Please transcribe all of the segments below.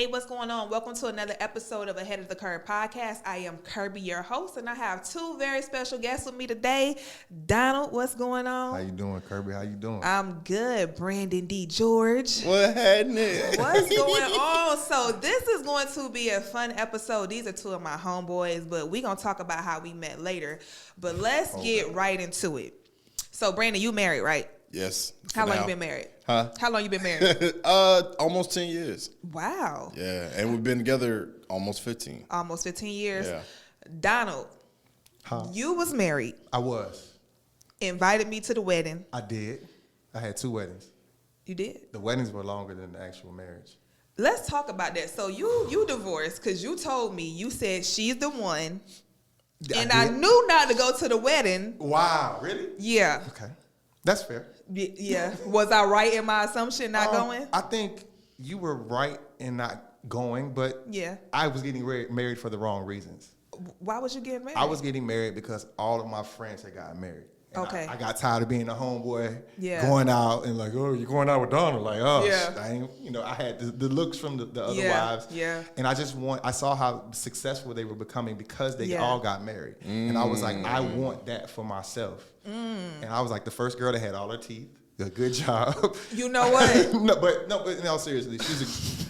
Hey, what's going on? Welcome to another episode of Ahead of the Kirb podcast. I am Kirby, your host, and I have two very special guests with me today. Donald, what's going on? How you doing, Kirby? How you doing? I'm good. Brandon D. George. What happening? What's going on? So this is going to be a fun episode. These are two of my homeboys, but we're going to talk about how we met later. But let's get right into it. So, Brandon, you married, right? Yes. How long you been married? Huh? How long you been married? Almost 10 years. Wow. Yeah, and we've been together almost 15. Almost 15 years. Yeah. Donald, you was married. I was. Invited me to the wedding. I did. I had 2 weddings. You did? The weddings were longer than the actual marriage. Let's talk about that. So you divorced because you told me, you said she's the one. And I knew not to go to the wedding. Wow, really? Yeah. Okay. That's fair. Yeah. Was I right in my assumption not going? I think you were right in not going, but Yeah. I was getting married for the wrong reasons. Why was you getting married? I was getting married because all of my friends had gotten married. And Okay. I got tired of being a homeboy, Yeah. going out and like, oh, you're going out with Donald. Like, oh, Yeah. I ain't, I had the looks from the other Yeah, wives. yeah. And I saw how successful they were becoming because they Yeah. all got married. And I was like, I want that for myself. And I was like the first girl that had all her teeth. A good job. You know what? But in all seriously,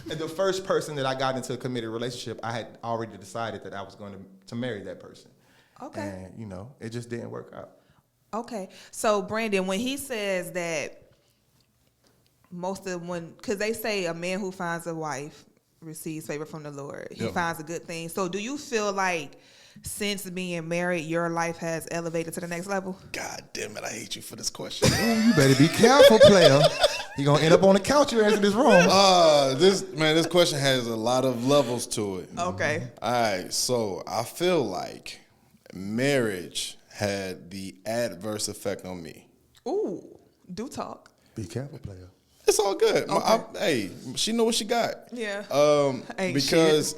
and the first person that I got into a committed relationship, I had already decided that I was going to marry that person. Okay. And, it just didn't work out. Okay. So, Brandon, when he says that because they say a man who finds a wife receives favor from the Lord. He Yep. finds a good thing. So do you feel like since being married, your life has elevated to the next level? God damn it, I hate you for this question. You better be careful, player. You're going to end up on the couch you answer this wrong. This question has a lot of levels to it. Okay. All right, so I feel like marriage had the adverse effect on me. Ooh, do talk. Be careful, player. It's all good. Okay. She know what she got. Yeah. Ain't Because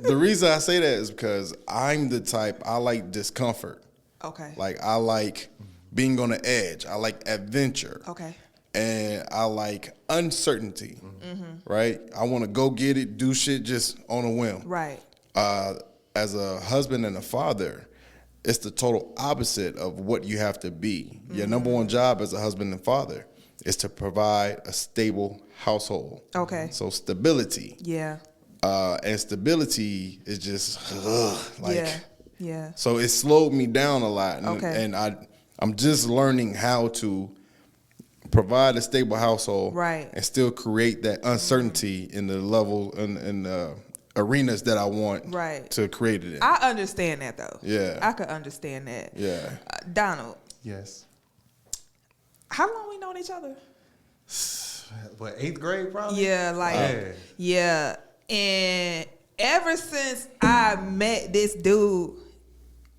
the reason I say that is because I'm the type, I like discomfort. Okay. Like, I like being on the edge. I like adventure. Okay. And I like uncertainty, right? I want to go get it, do shit just on a whim. Right. As a husband and a father, it's the total opposite of what you have to be. Your number one job as a husband and father is to provide a stable household. Okay. So stability. Yeah. And stability is just Yeah. So it slowed me down a lot. And, Okay. and I'm just learning how to provide a stable household, Right. and still create that uncertainty in the level and arenas that I want, Right. to create it in. I understand that though. Yeah. I could understand that. Yeah. Donald, Yes. how long we known each other? What, 8th grade probably? Yeah, yeah. And ever since I met this dude,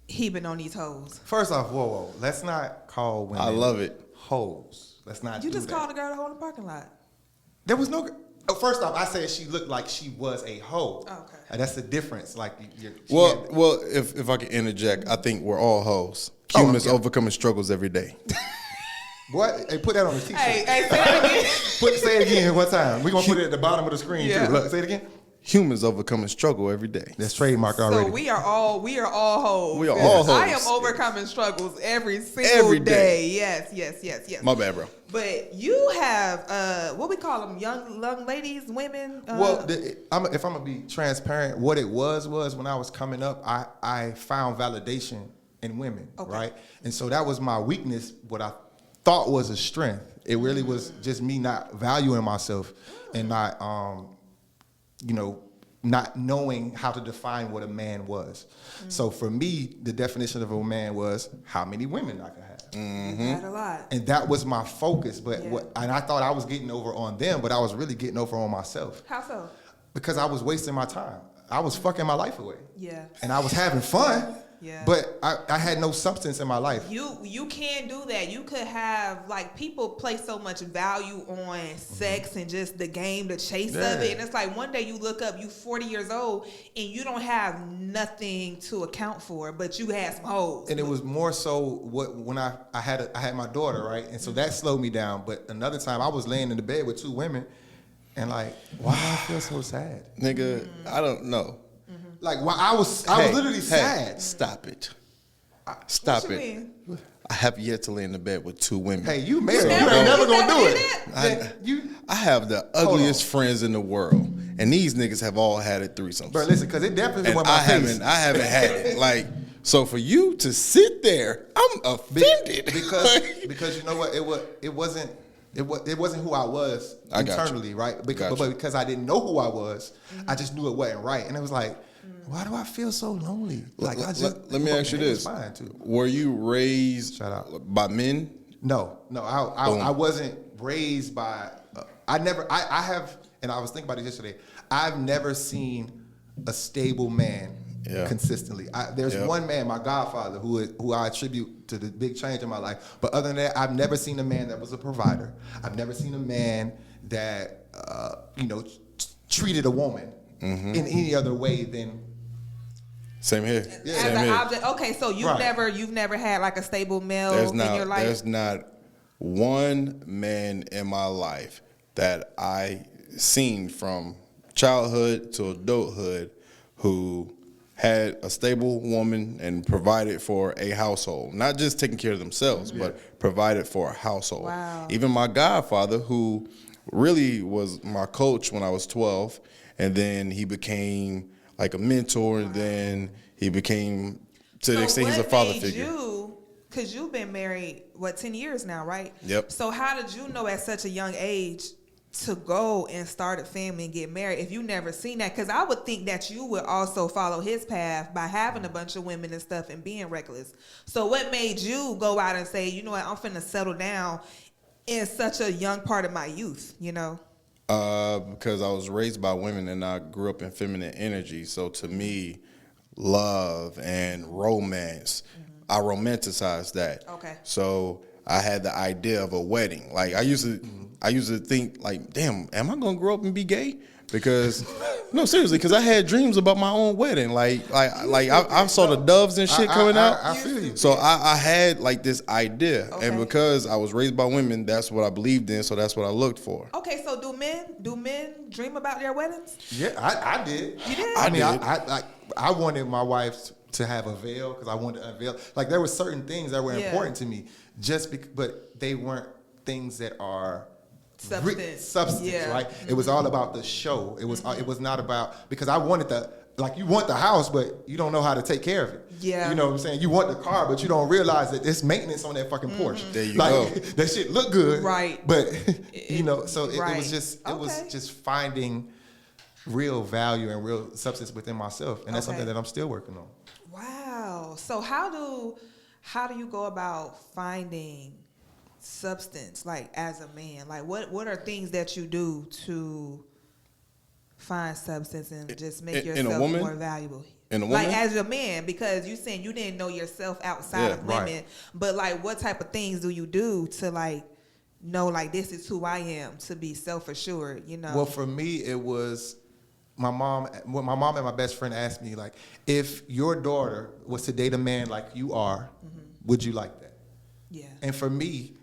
he been on these hoes. First off, whoa. Let's not call women I love it. hoes. Let's not You do just that. called a girl to hoe in the parking lot. There was no... First off, I said she looked like she was a hoe. Okay. That's the difference. Like, Well, if I can interject, I think we're all hoes. Oh, Humans okay. overcoming struggles every day. What? Hey, put that on the t-shirt. Hey, say it again. Say it again one time. We're going to put it at the bottom of the screen, Yeah. too. Look, say it again. Humans overcoming struggle every day. That's trademarked already. So we are all hoes. We are all I am hoes. overcoming struggles every single Every day. day. Yes. My bad, bro. But you have what we call them, young ladies, women. Well, if I'm going to be transparent, what it was when I was coming up, I found validation in women, Okay. right? And so that was my weakness, what I thought was a strength. It really was just me not valuing myself and not, not knowing how to define what a man was. So for me, the definition of a man was how many women I could have. you had a lot. And that was my focus. But Yeah. and I thought I was getting over on them, but I was really getting over on myself. How so? Because I was wasting my time. I was fucking my life away. Yeah. And I was having fun. Yeah. But I had no substance in my life. You can't do that. You could have, like, people place so much value on sex and just the game, the chase of it. And it's like one day you look up, you 40 years old, and you don't have nothing to account for, but you had some hoes. And it was more so when I had my daughter, right? And so that slowed me down. But another time I was laying in the bed with 2 women, And like, why do I feel so sad? Nigga, I don't know. Like, why I was literally sad. Stop it. Stop What you it. mean? I have yet to lay in the bed with 2 women. Hey, you married. You never- ain't never you gonna never do did it. I have the ugliest friends in the world, and these niggas have all had a threesome. Bro, listen, because it definitely And went my face. I haven't had it. Like, so for you to sit there, I'm offended. because you know what, it wasn't who I was I got internally, you. right? But because I didn't know who I was, I just knew it wasn't right, and it was like, why do I feel so lonely? Like, let me ask you this: were you raised Shout out. by men? No, I wasn't raised by. I have, and I was thinking about it yesterday. I've never seen a stable man consistently. There's one man, my godfather, who I attribute to the big change in my life. But other than that, I've never seen a man that was a provider. I've never seen a man that treated a woman in any other way than. Same here. As Same an here. object. Okay, so you've never had like a stable male in your life. There's not one man in my life that I seen from childhood to adulthood who had a stable woman and provided for a household. Not just taking care of themselves, but provided for a household. Wow. Even my godfather, who really was my coach when I was 12, and then he became like a mentor, and then he became, to the extent he's a father figure. Because you've been married, 10 years now, right? Yep. So how did you know at such a young age to go and start a family and get married if you never seen that? Because I would think that you would also follow his path by having a bunch of women and stuff and being reckless. So what made you go out and say, you know what, I'm finna settle down in such a young part of my youth, you know? Because I was raised by women and I grew up in feminine energy. So to me, love and romance, I romanticized that. Okay. So I had the idea of a wedding. Like I used to think like, damn, am I gonna grow up and be gay? Because no, seriously, because I had dreams about my own wedding. Like I saw the doves and shit coming out. I feel you. So I had like this idea, Okay. and because I was raised by women, that's what I believed in. So that's what I looked for. Okay, so do men dream about their weddings? Yeah, I did. You did? I mean, did. I wanted my wife to have a veil because I wanted to unveil. Like there were certain things that were Yeah. important to me, but they weren't things that are Substance. Yeah. right? It was all about the show. It was not about, because I wanted you want the house, but you don't know how to take care of it. Yeah. You know what I'm saying? You want the car, but you don't realize that there's maintenance on that fucking Porsche. There you go. That shit look good. Right. But so it Right. was Okay. just finding real value and real substance within myself. And that's Okay. something that I'm still working on. Wow. So how do you go about finding substance, like as a man? Like what are things that you do to find substance and just make In a yourself woman? more valuable? In a woman? Like as a man, because you saying you didn't know yourself outside of women, right. but like what type of things do you do to like know like this is who I am, to be self-assured, you know? Well, for me, it was my mom. When my mom and my best friend asked me, like, if your daughter was to date a man like you are, would you like that? Yeah. And for me,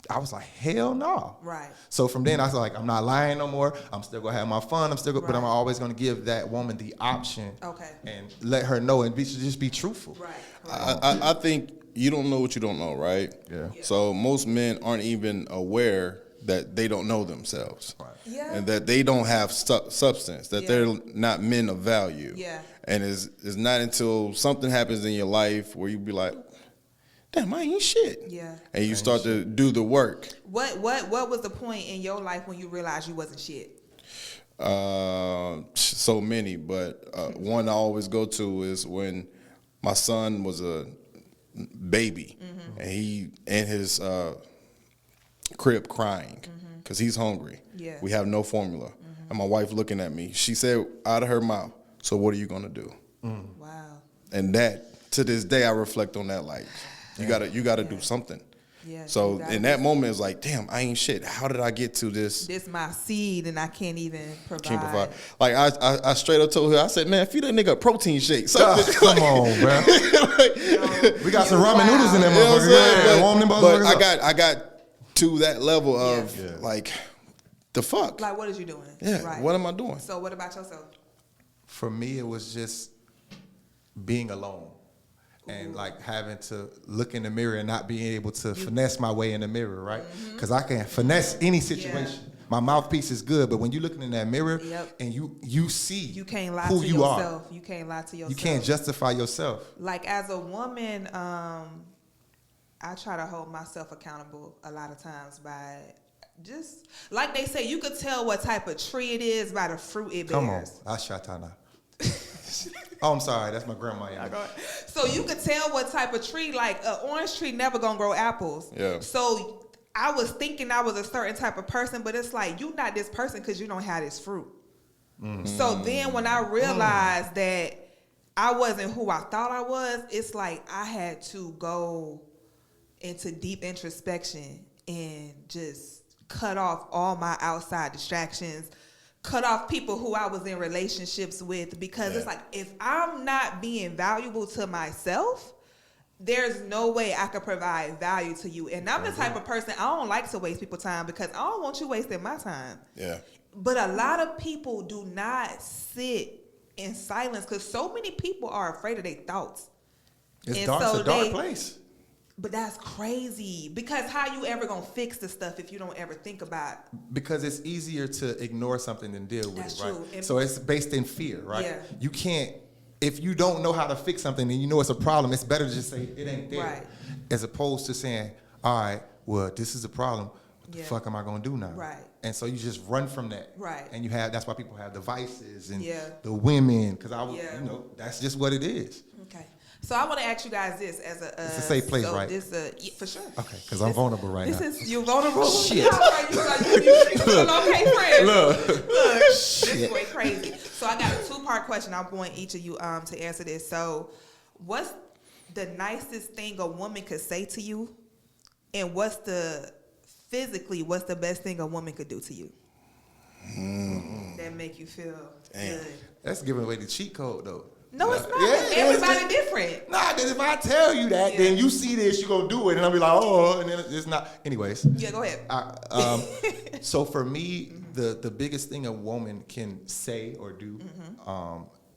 I was like, hell no. Right. So from then I was like, I'm not lying no more. I'm still gonna have my fun. But I'm Right. always gonna give that woman the option. Okay. And let her know and just be truthful. Right. I think you don't know what you don't know, right? Yeah. So most men aren't even aware that they don't know themselves. Right. Yeah. And that they don't have substance, that Yeah. they're not men of value. Yeah. And it's not until something happens in your life where you be like, damn, I ain't shit. Yeah. And you start to do the work. What was the point in your life when you realized you wasn't shit? So many, but one I always go to is when my son was a baby and he in his crib crying because he's hungry. Yeah. We have no formula. And my wife looking at me, she said out of her mouth, so what are you gonna do? Wow. And that, to this day, I reflect on that like, you gotta do something. Yeah. So you gotta in that moment, it's like, damn, I ain't shit. How did I get to this? this my seed and I can't even provide. Can't provide. Like I straight up told her, I said, man, feed that nigga a protein shake. Something. Come on, bro. We got some ramen noodles in there, You know what I'm motherfucker. saying? Yeah, warm them But motherfuckers up. I got to that level of Yeah. like, the fuck? Like, what is you doing? Yeah, Right. what am I doing? So what about yourself? For me, it was just being alone. And like having to look in the mirror and not being able to finesse my way in the mirror, right? Because I can finesse any situation. Yeah. My mouthpiece is good, but when you're looking in that mirror and you see you can't lie who to you yourself. are. You can't lie to yourself. You can't justify yourself. Like as a woman, I try to hold myself accountable a lot of times by just like they say, you could tell what type of tree it is by the fruit it bears. Come on, Ashatana. Oh, I'm sorry. That's my grandma. So you could tell what type of tree, like an orange tree never gonna grow apples. Yeah. So I was thinking I was a certain type of person, but it's like, you're not this person because you don't have this fruit. So then when I realized that I wasn't who I thought I was, it's like I had to go into deep introspection and just cut off all my outside distractions, cut off people who I was in relationships with, because it's like, if I'm not being valuable to myself, there's no way I could provide value to you. And I'm the type of person, I don't like to waste people's time because I don't want you wasting my time. Yeah. But a lot of people do not sit in silence because so many people are afraid of their thoughts. It's a dark place. But that's crazy, because how you ever gonna fix the stuff if you don't ever think about it? Because it's easier to ignore something than deal with That's it, right? true. So it's based in fear, right? Yeah. You can't, if you don't know how to fix something and you know it's a problem, it's better to just say it ain't there. Right. As opposed to saying, all right, well, this is a problem. What the Yeah. fuck am I gonna do now? Right. And so you just run from that. Right. And that's why people have devices and Yeah. the women, because Yeah. that's just what it is. Okay. So I want to ask you guys this as a it's a safe place, right? This for sure. Okay, because I'm vulnerable right now. You vulnerable? Shit. You an okay friend. Look. This boy crazy. So I got a 2-part question. I want each of you to answer this. So, what's the nicest thing a woman could say to you, and what's the best thing a woman could do to you that make you feel good? That's giving away the cheat code, though. No, it's not. Yeah, Everybody different. Nah, because if I tell you that, then you see this, you gonna do it, and I'll be like, oh, and then it's not. Anyways. Yeah, go ahead. So for me, the biggest thing a woman can say or do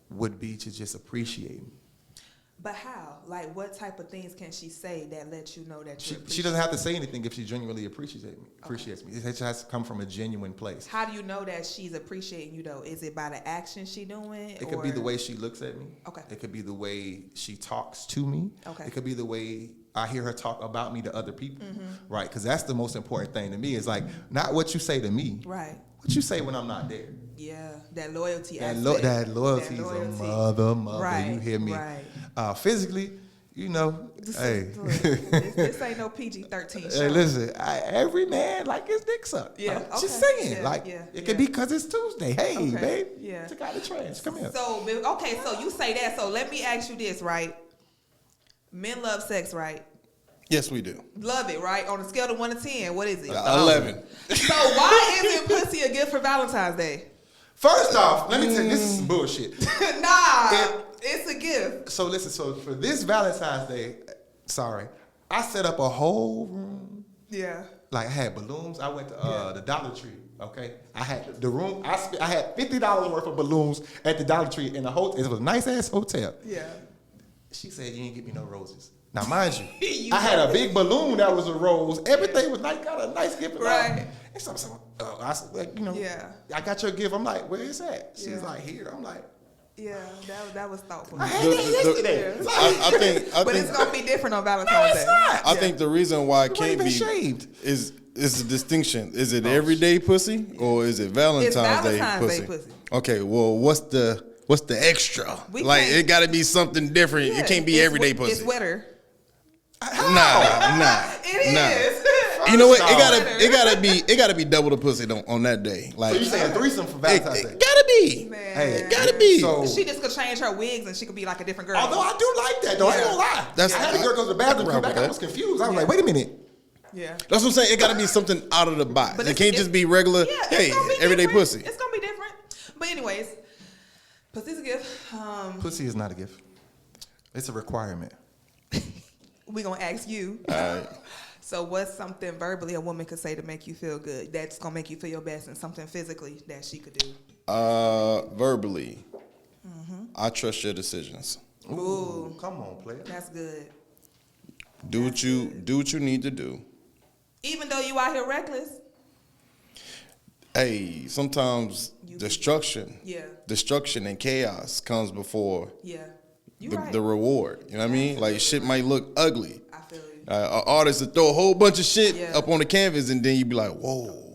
would be to just appreciate me. But how? Like, what type of things can she say that lets you know that she doesn't have to say anything if she genuinely appreciates me. It just has to come from a genuine place. How do you know that she's appreciating you, though? Is it by the action she doing? It could be the way she looks at me. Okay. It could be the way she talks to me. Okay. It could be the way I hear her talk about me to other people. Right? Because that's the most important thing to me. Is like not what you say to me. Right. What you say when I'm not there. Yeah, that loyalty That aspect. loyalty is a mother. Right, you hear me? Right. Physically, hey. This ain't no PG-13 show. Hey, listen, every man like his dick sucked. Yeah, I'm just saying. Yeah, it could be because it's Tuesday. Hey, babe. Yeah. Took out the trash. Come here. So, so you say that. So let me ask you this, right? Men love sex, right? Yes, we do. Love it, right? On a scale of 1 to 10, what is it? 11. So why isn't pussy a gift for Valentine's Day? First off, let me tell you, this is some bullshit. It's a gift. So listen, so for this Valentine's Day, I set up a whole room. Yeah. Like I had balloons. I went to the Dollar Tree. Okay, I had the room. I had $50 worth of balloons at the Dollar Tree in the hotel. It was a nice ass hotel. Yeah. She said you ain't get me no roses. Now mind you, I had a big balloon that was a rose. Everything was nice. Got a nice gift. Right. And so I said, like, Yeah. I got your gift. I'm like, where is that? She's like, here. I'm like. Yeah, that was thoughtful. I had that yesterday. I think, but it's gonna be different on Valentine's Day. I think the reason why it can't be shaved is the distinction. Is it everyday pussy or is it Valentine's Day pussy? Okay, well, what's the extra? It got to be something different. Yeah, it can't be everyday pussy. It's wetter. Nah. It is. You know what? It gotta be double the pussy on that day. Like, so you saying threesome for Valentine's Day? It gotta be. Man. Hey, it gotta be. So she just could change her wigs and she could be like a different girl. Although I do like that though, I ain't gonna lie. I had a girl go to the bathroom, come back, I was confused. I was like, wait a minute. Yeah. That's what I'm saying. It gotta be something out of the box. But it can't just be regular. Hey, everyday pussy. It's gonna be different. But anyways, pussy's a gift. Pussy is not a gift. It's a requirement. We gonna ask you. All right. So what's something verbally a woman could say to make you feel good? That's gonna make you feel your best, and something physically that she could do. Verbally, I trust your decisions. Ooh, come on, player. That's good. Do what you need to do. Even though you out here reckless. Hey, sometimes destruction and chaos comes before the reward. You know what I mean? Like shit might look ugly. I feel you. An artist would throw a whole bunch of shit up on the canvas, and then you be like, whoa.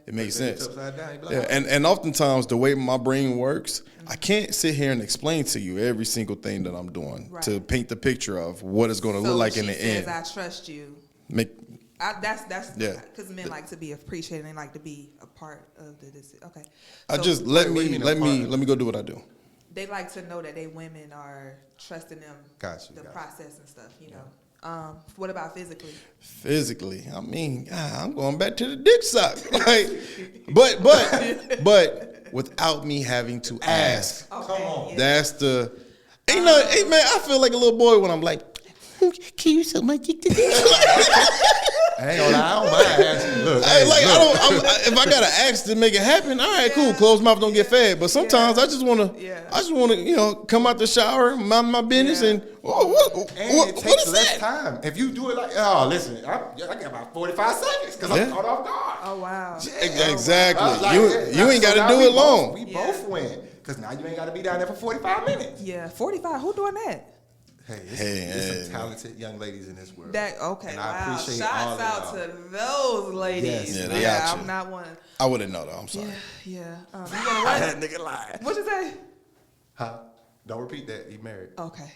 It makes sense. And oftentimes the way my brain works, I can't sit here and explain to you every single thing that I'm doing to paint the picture of what it's going to look like in the end. I trust you. That's because men like to be appreciated and like to be a part of the decision. Okay. So, let me go do what I do. They like to know that they women are trusting them. The process and stuff, you know. What about physically? Physically, I mean, I'm going back to the dick suck. Like, but without me having to ask. Okay, come on. That's the. Hey man, I feel like a little boy when I'm like, can you suck my dick today? I ain't gonna lie, I don't mind asking. Look, if I gotta ask to make it happen, all right, cool. Closed mouth don't get fed. But sometimes I just wanna, come out the shower, mind my business, and it takes less time. If you do it like, listen, I got about 45 seconds because I'm caught off guard. Oh wow. Exactly. Like, you ain't gotta do it long. We both win because now you ain't gotta be down there for 45 minutes. Yeah, 45. Who doing that? Hey, there's some talented young ladies in this world. And I appreciate Shots all out of to those ladies. Yes. They out I'm not one. I wouldn't know though. I'm sorry. Yeah. You gonna what? That nigga lied. What'd you say? Huh? Don't repeat that. He married. Okay.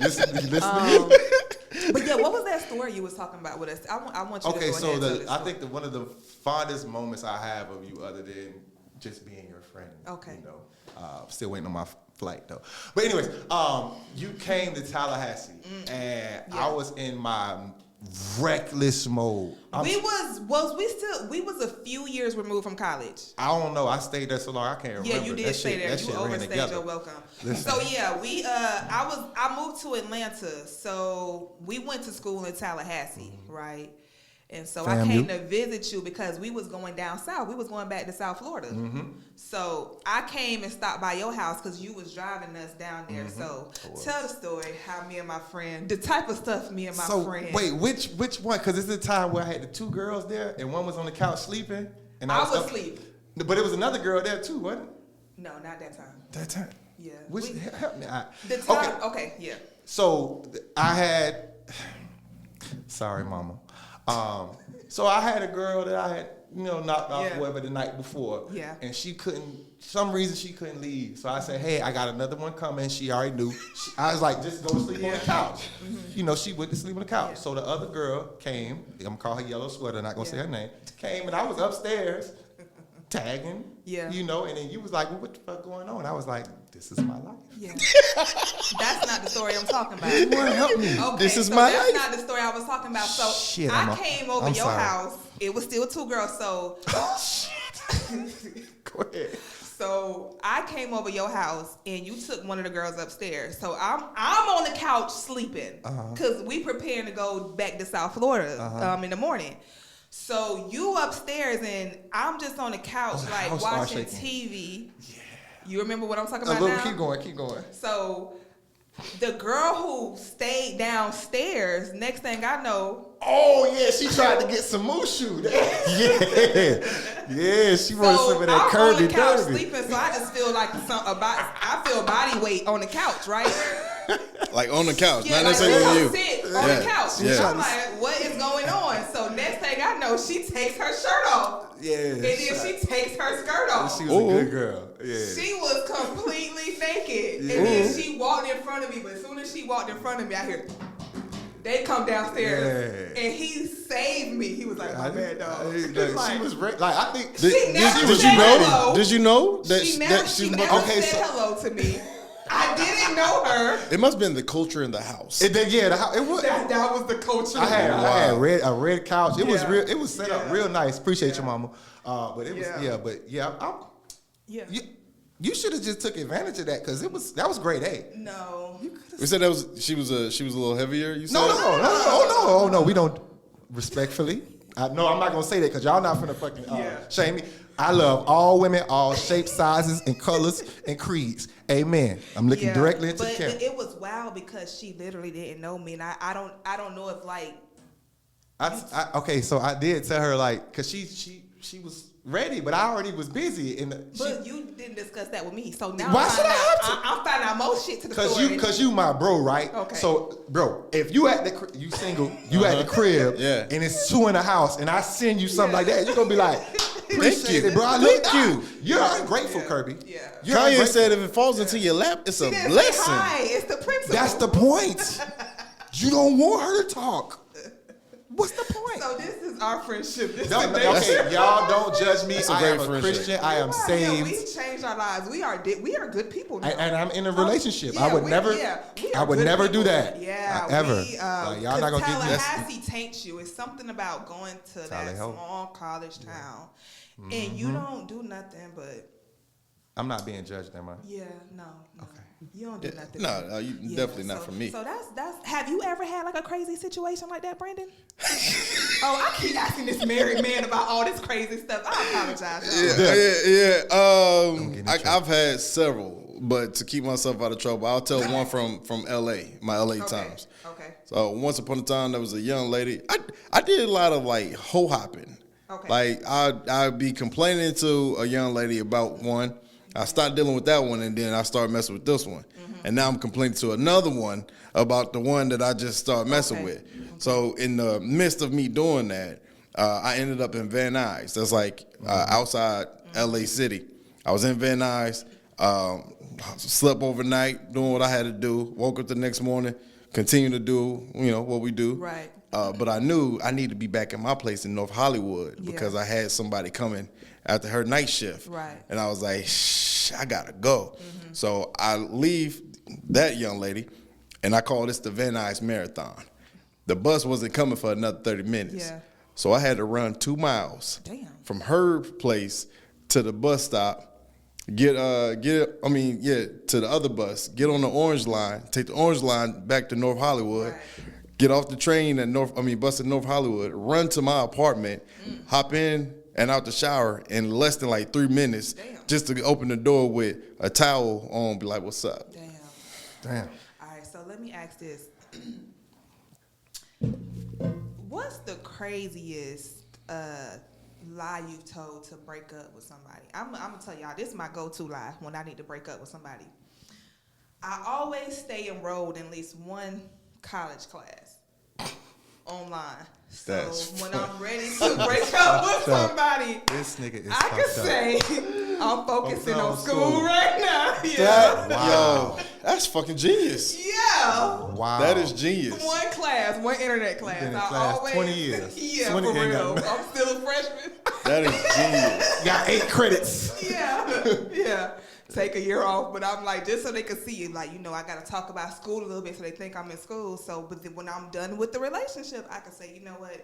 Listen. But yeah, what was that story you was talking about with us? I want you to go ahead. I think that one of the fondest moments I have of you, other than just being your friend. Okay. You know, still waiting on my flight though. But anyways, you came to Tallahassee, and I was in my reckless mode. We was a few years removed from college. I don't know. I stayed there so long I can't remember. Yeah, you did stay there. You overstayed your welcome. Listen. So yeah, I moved to Atlanta. So we went to school in Tallahassee, right? And so I came to visit you because we was going down south. We was going back to South Florida. So I came and stopped by your house because you was driving us down there. So tell the story how me and my friend, the type of stuff me and my friend. Wait, which one? Because this is the time where I had the two girls there and one was on the couch sleeping. And I was asleep. But it was another girl there too, wasn't it? No, not that time. That time? Yeah. Help me. Okay, yeah. So I had, sorry, mama. So I had a girl that I had, knocked off whatever the night before. Yeah. And some reason she couldn't leave. So I said, hey, I got another one coming. She already knew. I was like, just go to sleep on the couch. She went to sleep on the couch. Yeah. So the other girl came. I'm going to call her Yellow Sweater, not going to say her name. Came, and I was upstairs tagging. Yeah. And then you was like, well, what the fuck going on? I was like, this is my life. Yeah. That's not the story I'm talking about. You want to help me. Okay, this is my life. That's not the story I was talking about. So I came over your house. It was still two girls. So go ahead. So I came over your house and you took one of the girls upstairs. So I'm on the couch sleeping because we preparing to go back to South Florida in the morning. So you upstairs and I'm just on the couch watching TV. Yeah. You remember what I'm talking about now? Keep going. So the girl who stayed downstairs, next thing I know. Oh, yeah, she tried to get some mushu. Yeah, she wanted some of that Kirb. I'm on the couch sleeping, so I just feel like I feel body weight on the couch, right? Like on the couch, not necessarily on you. Sit on the couch. Yeah. I'm like, what is going on? So next thing I know, she takes her shirt off. Yeah. And then she takes her skirt off. She was a good girl. Yeah. She was completely naked. Yeah. And then she walked in front of me, but as soon as she walked in front of me, I hear they come downstairs and he saved me. He was like, my bad dog. She was I think Did you know that she never said hello to me. I didn't know her. It must have been the culture in the house. The house. It was. That was the culture. I had a red couch. It was real. It was set up real nice. Appreciate you, mama. But it was You should have just took advantage of that because that was grade A. No. We said she was a little heavier. You said no. We don't. respectfully. No, I'm not gonna say that because y'all not finna fucking shame me. I love all women, all shapes, sizes, and colors and creeds. Amen. I'm looking directly into the camera. But it was wild because she literally didn't know me, and I don't know if like. Okay, so I did tell her like, cause she was ready, but I already was busy. But you didn't discuss that with me, so now why should I have to? I'm finding out more shit to the story. Cause you my bro, right? Okay. So, bro, if you you single, you at the crib, and it's 2 in the house, and I send you something like that, you're gonna be like, appreciate it, bro. Thank you. You're ungrateful, Kirby. Yeah. Kanye said if it falls into your lap, it's a blessing. It's the principle. That's the point. You don't want her to talk. What's the point? So this is our friendship. Okay, y'all don't judge me. I am a friendship. Christian. I am saved. We changed our lives. We are good people now. And I'm in a relationship. Yeah, I would never do that. Yeah, ever. Y'all not gonna Tallahassee taints you. It's something about going to that small college town, and you don't do nothing but. I'm not being judged, am I? Yeah, no. Okay. You don't do nothing. No, you definitely not for me. So that's. Have you ever had like a crazy situation like that, Brandon? I keep asking this married man about all this crazy stuff. I apologize. Yeah. I've had several, but to keep myself out of trouble, I'll tell one from L.A. My L.A. times. Okay. So once upon a time, there was a young lady. I did a lot of like hoe hopping. Okay. Like I'd be complaining to a young lady about one. I stopped dealing with that one, and then I started messing with this one. Mm-hmm. And now I'm complaining to another one about the one that I just started messing with. So in the midst of me doing that, I ended up in Van Nuys. That's like outside L.A. City. I was in Van Nuys, slept overnight, doing what I had to do, woke up the next morning, continued to do, what we do. Right. But I knew I needed to be back in my place in North Hollywood because I had somebody coming after her night shift. Right. And I was like, I gotta go. Mm-hmm. So I leave that young lady, and I call this the Van Nuys Marathon. The bus wasn't coming for another 30 minutes. Yeah. So I had to run 2 miles from her place to the bus stop, to the other bus, get on the Orange Line, take the Orange Line back to North Hollywood, get off the train at bus in North Hollywood, run to my apartment, hop in and out the shower in less than like 3 minutes just to open the door with a towel on, be like, what's up? Damn. All right, so let me ask this. What's the craziest lie you've told to break up with somebody? I'm going to tell y'all, this is my go-to lie when I need to break up with somebody. I always stay enrolled in at least one college class online. So when I'm ready to break up with somebody, this nigga is I can say I'm focusing on school right now. Yo, that's fucking genius. Yeah. Wow. That is genius. One internet class. Been in class always 20 years. Yeah, 20 for real. I'm still a freshman. That is genius. Got 8 credits. Yeah. Take a year off, but I'm like, just so they can see, like, I got to talk about school a little bit so they think I'm in school. So, but then when I'm done with the relationship, I can say, you know what,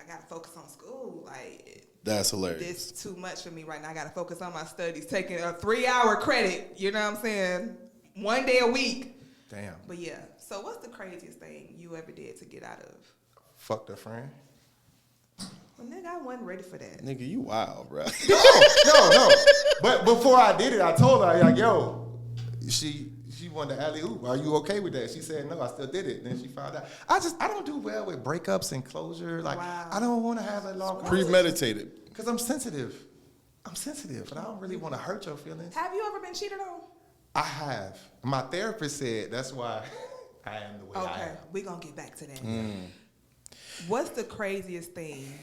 I got to focus on school. Like, that's hilarious. This is too much for me right now. I got to focus on my studies, taking a 3-hour credit, you know what I'm saying? 1 day a week. Damn. But yeah, so what's the craziest thing you ever did to get out of? Fucked a friend. Well, nigga, I wasn't ready for that. Nigga, you wild, bro. No. But before I did it, I told her, like, yo, she wanted the alley-oop. Are you okay with that? She said, no, I still did it. Then she found out. I don't do well with breakups and closure. Like, I don't want to have a long premeditated. Because I'm sensitive. But I don't really want to hurt your feelings. Have you ever been cheated on? I have. My therapist said that's why I am the way I am. Okay, we're going to get back to that. What's the craziest thing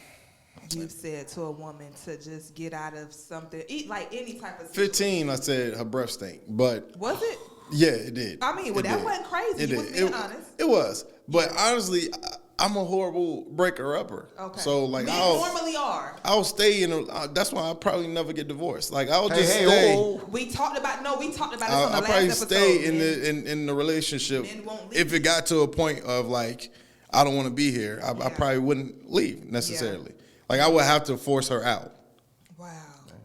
you've said to a woman to just get out of something, like any type of situation? 15, I said her breath stink, but... Was it? Yeah, it did. I mean, that wasn't crazy. You was being honest. It was. But honestly, I'm a horrible breaker-upper. Okay. So, like, we normally are. I'll stay in that's why I'll probably never get divorced. Like, I'll just stay. We talked about this on the last episode. I'll probably stay in the relationship if it got to a point of, like, I don't want to be here. I probably wouldn't leave necessarily. Yeah. Like, I would have to force her out. Wow.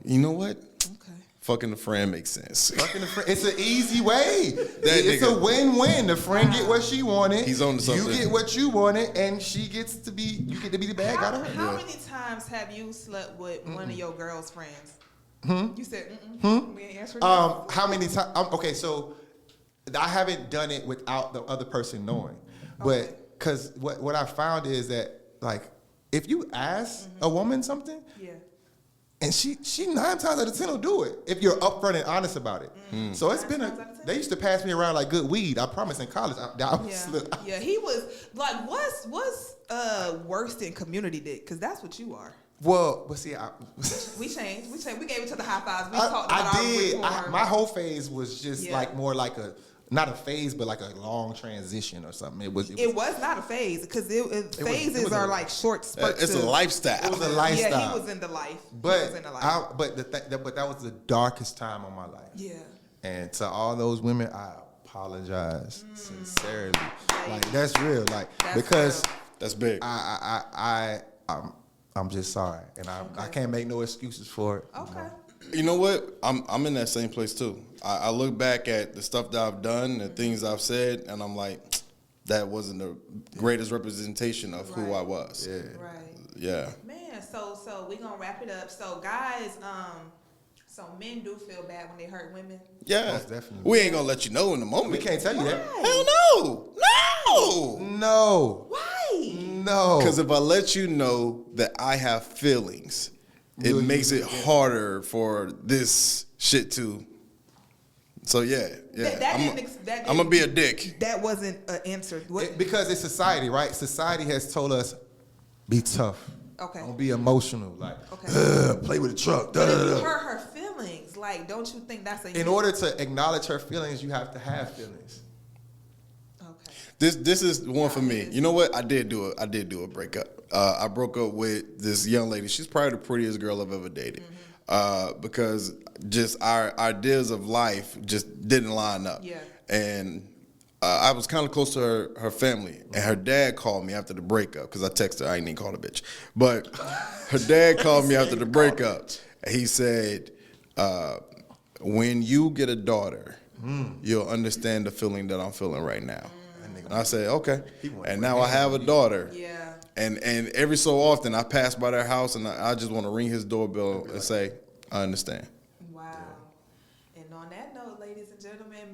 You know what? Okay. fucking the friend makes sense. Fucking the friend. It's an easy way. It's a win-win. The friend get what she wanted. He's on to something. You get what you wanted, and you get to be the bad guy to her. How many times have you slept with one of your girl's friends? You said, we ain't answering that. How many times? Okay, so I haven't done it without the other person knowing, but because what I found is that like if you ask a woman something, and she 9 times out of 10 will do it if you're upfront and honest about it. So it's been they used to pass me around like good weed. I promise in college. He was like, what's worse than community dick? Because that's what you are. Well, but see, we changed. We gave each other high fives. We talked about our reform. My whole phase was just like more like not a phase, but like a long transition or something. It was not a phase because phases are like short spurts. It's a lifestyle. It was a lifestyle. Yeah, he was in the life. But that was the darkest time of my life. Yeah. And to all those women, I apologize sincerely. Like that's real. Like because real. That's big. I'm just sorry, and I can't make no excuses for it. Okay. You know what? I'm in that same place too. I look back at the stuff that I've done, the things I've said, and I'm like, that wasn't the greatest representation of who I was. Yeah. Right. Yeah. Man, so we gonna wrap it up. So guys, so men do feel bad when they hurt women. Yeah. Most definitely. We ain't gonna let you know in the moment. We can't tell you that. Hell no. No. No. Why? No. Because if I let you know that I have feelings, it makes it harder for this shit to. So yeah. I'm gonna be a dick. That wasn't an answer. Because it's society, right? Society has told us, be tough. Okay. Don't be emotional. Like, play with the truck. But if you hurt her feelings, like, don't you think that's in order to acknowledge her feelings, you have to have feelings. Okay. This is one for me. You know what? I did do a breakup. I broke up with this young lady. She's probably the prettiest girl I've ever dated. Because just our ideas of life just didn't line up. Yeah. And I was kind of close to her family, and her dad called me after the breakup because I texted her. I ain't even call a bitch, but her dad called me after the breakup. And he said, "When you get a daughter, you'll understand the feeling that I'm feeling right now." And I said, "Okay." And now I have a daughter. Yeah. And every so often I pass by their house, and I just want to ring his doorbell and say, "I understand."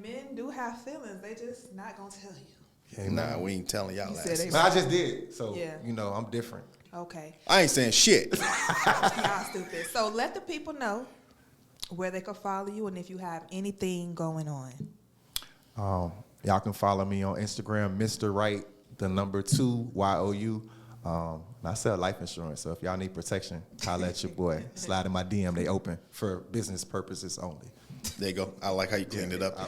Men do have feelings. They just not gonna tell you. Nah, we ain't telling y'all that. But I just did. So, I'm different. Okay. I ain't saying shit. Y'all stupid. So let the people know where they can follow you and if you have anything going on. Y'all can follow me on Instagram, Mr. Right, the number 2, YOU. I sell life insurance, so if y'all need protection, holla at your boy. Slide in my DM. They open for business purposes only. There you go. I like how you cleaned it up.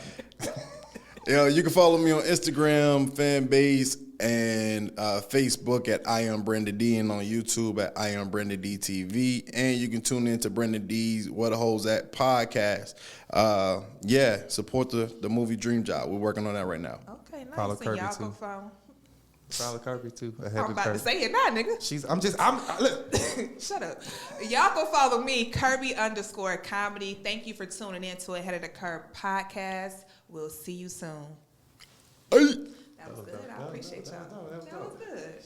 You can follow me on Instagram, Fanbase, and Facebook at I Am Brandon D, and on YouTube at I Am Brandon D TV. And you can tune in to Brandon D's What a Hoes At podcast. Support the movie Dream Job. We're working on that right now. Okay, nice. Follow Kirby y'all too. Follow Kirby too. I'm about to say it now, nigga. Look. Shut up. Y'all go follow me, Kirby_comedy. Thank you for tuning in to Ahead of the Curb podcast. We'll see you soon. Hey. That was good. I appreciate y'all. That was good.